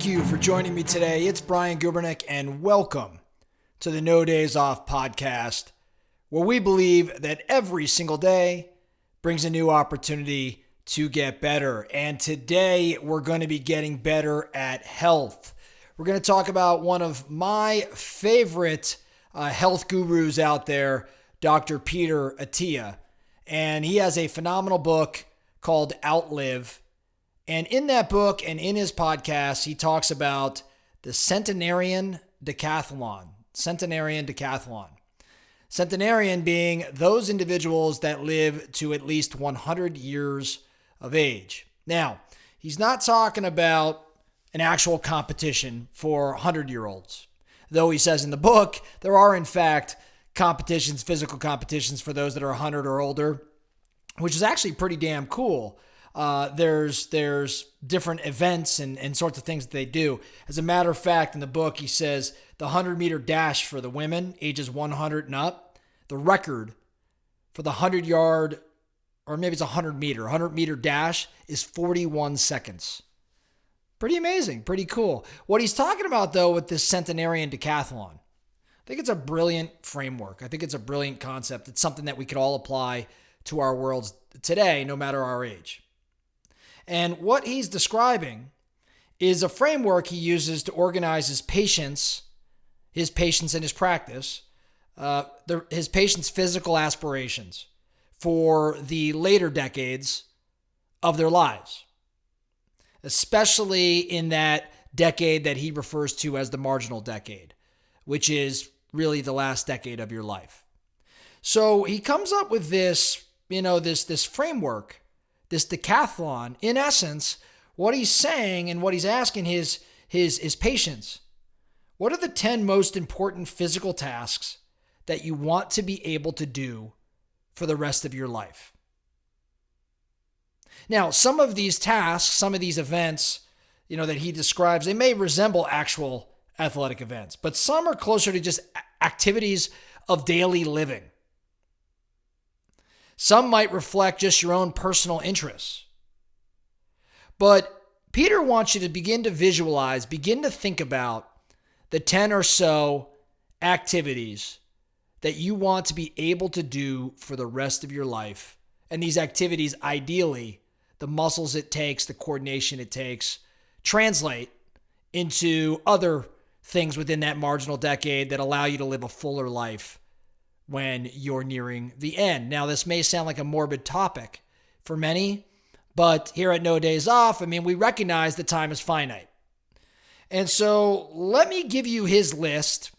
you for joining me today. It's Brian Gubernick, and welcome to the No Days Off podcast, where we believe that every single day brings a new opportunity to get better. And today we're going to be getting better at health. We're going to talk about one of my favorite health gurus out there, Dr. Peter Attia. And he has a phenomenal book called Outlive. And in that book and in his podcast, he talks about the Centenarian Decathlon. Centenarian Decathlon. Centenarian being those individuals that live to at least 100 years of age. Now, he's not talking about an actual competition for 100-year-olds. Though he says in the book, there are in fact competitions, physical competitions for those that are 100 or older, which is actually pretty damn cool. There's different events and sorts of things that they do. As a matter of fact, in the book, he says the 100-meter dash for the women, ages 100 and up, the record for the 100-yard, or maybe it's 100-meter dash is 41 seconds. Pretty amazing, pretty cool. What he's talking about, though, with this Centenarian Decathlon, I think it's a brilliant framework. I think it's a brilliant concept. It's something that we could all apply to our worlds today, no matter our age. And what he's describing is a framework he uses to organize his patients in his practice, his patients' physical aspirations for the later decades of their lives, especially in that decade that he refers to as the marginal decade, which is really the last decade of your life. So he comes up with this, this framework, this decathlon. In essence, what he's saying and what he's asking his patients, what are the 10 most important physical tasks that you want to be able to do for the rest of your life? Now, some of these tasks, some of these events, that he describes, they may resemble actual athletic events, but some are closer to just activities of daily living. Some might reflect just your own personal interests. But Peter wants you to begin to visualize, begin to think about the 10 or so activities that you want to be able to do for the rest of your life. And these activities, ideally, the muscles it takes, the coordination it takes, translate into other things within that marginal decade that allow you to live a fuller life when you're nearing the end. Now, this may sound like a morbid topic for many, but here at No Days Off, we recognize that time is finite. And so let me give you his list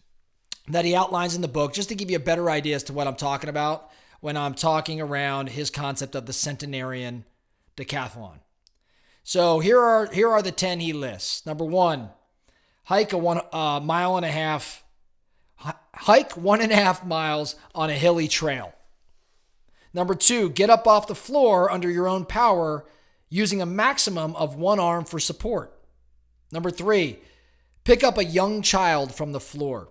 that he outlines in the book, just to give you a better idea as to what I'm talking about when I'm talking around his concept of the Centenarian Decathlon. So here are the 10 he lists. Number 1, hike 1.5 miles on a hilly trail. Number 2, get up off the floor under your own power using a maximum of one arm for support. Number 3, pick up a young child from the floor.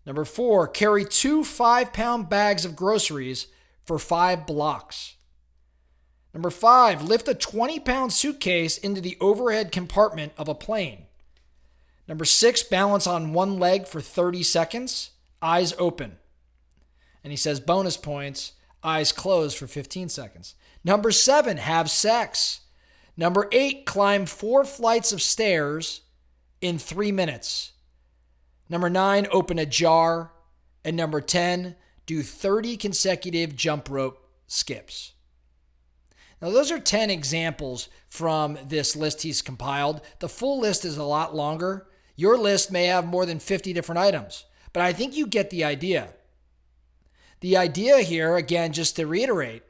Number 4, carry 2 5-pound bags of groceries for 5 blocks. Number 5, lift a 20-pound suitcase into the overhead compartment of a plane. Number 6, balance on one leg for 30 seconds, eyes open. And he says bonus points, eyes closed for 15 seconds. Number 7, have sex. Number 8, climb 4 flights of stairs in 3 minutes. Number 9, open a jar. And number 10, do 30 consecutive jump rope skips. Now, those are 10 examples from this list he's compiled. The full list is a lot longer. Your list may have more than 50 different items, but I think you get the idea. The idea here, again, just to reiterate,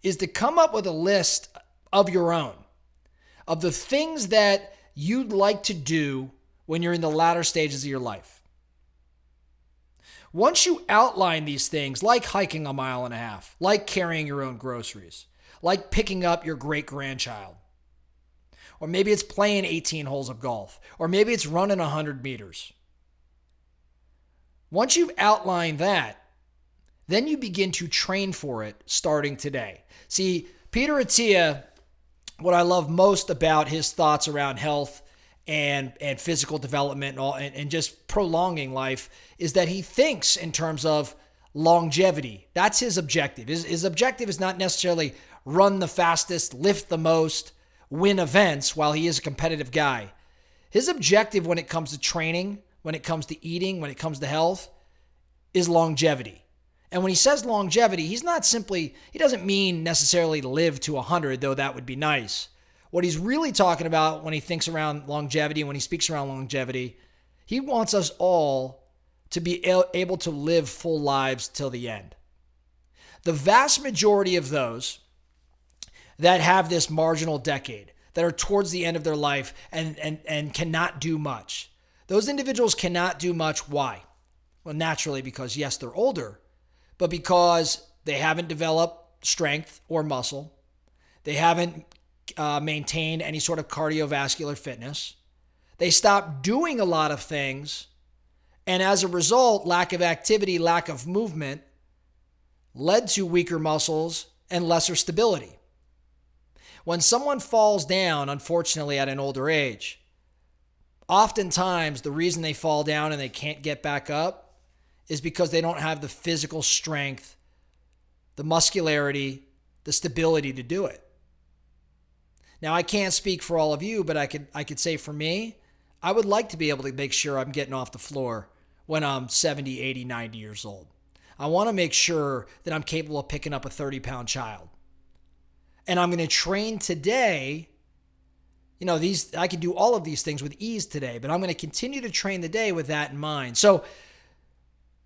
is to come up with a list of your own, of the things that you'd like to do when you're in the latter stages of your life. Once you outline these things, like hiking 1.5 miles, like carrying your own groceries, like picking up your great-grandchild, or maybe it's playing 18 holes of golf, or maybe it's running 100 meters. Once you've outlined that, then you begin to train for it starting today. See, Peter Attia, what I love most about his thoughts around health and physical development and all, and just prolonging life, is that he thinks in terms of longevity. That's his objective. His objective is not necessarily run the fastest, lift the most, win events, while he is a competitive guy. His objective when it comes to training, when it comes to eating, when it comes to health, is longevity. And when he says longevity, he doesn't mean necessarily live to 100, though that would be nice. What he's really talking about when he thinks around longevity and when he speaks around longevity, he wants us all to be able to live full lives till the end. The vast majority of those that have this marginal decade, that are towards the end of their life and cannot do much, those individuals cannot do much. Why? Well, naturally, because yes, they're older, but because they haven't developed strength or muscle. They haven't maintained any sort of cardiovascular fitness. They stopped doing a lot of things. And as a result, lack of activity, lack of movement led to weaker muscles and lesser stability. When someone falls down, unfortunately, at an older age, oftentimes the reason they fall down and they can't get back up is because they don't have the physical strength, the muscularity, the stability to do it. Now, I can't speak for all of you, but I could say for me, I would like to be able to make sure I'm getting off the floor when I'm 70, 80, 90 years old. I want to make sure that I'm capable of picking up a 30-pound child. And I'm going to train today. I can do all of these things with ease today, but I'm going to continue to train today with that in mind. So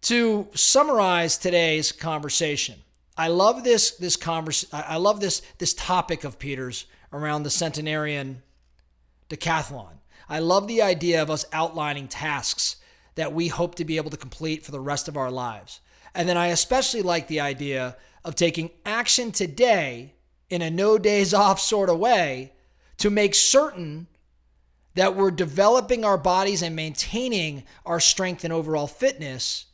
to summarize today's conversation, I love this topic of Peter's around the Centenarian Decathlon. I love the idea of us outlining tasks that we hope to be able to complete for the rest of our lives. And then I especially like the idea of taking action today in a no days off sort of way to make certain that we're developing our bodies and maintaining our strength and overall fitness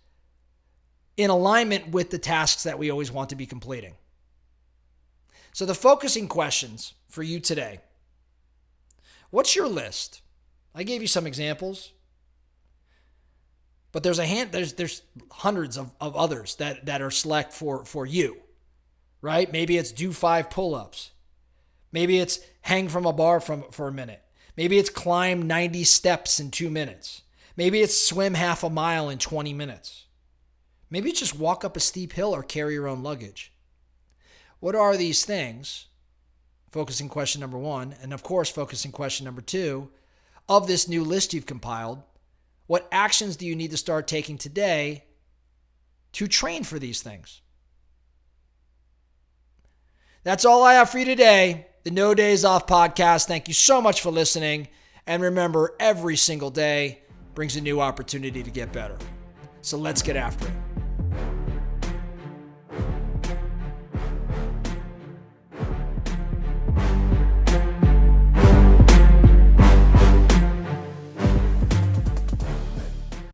in alignment with the tasks that we always want to be completing. So the focusing questions for you today. What's your list? I gave you some examples, but there's hundreds of others that are select for you, right? Maybe it's do 5 pull-ups. Maybe it's hang from a bar for a minute. Maybe it's climb 90 steps in 2 minutes. Maybe it's swim half a mile in 20 minutes. Maybe it's just walk up a steep hill or carry your own luggage. What are these things? Focusing question number 1, and of course, focusing question number 2, of this new list you've compiled, what actions do you need to start taking today to train for these things? That's all I have for you today. The No Days Off podcast. Thank you so much for listening. And remember, every single day brings a new opportunity to get better. So let's get after it.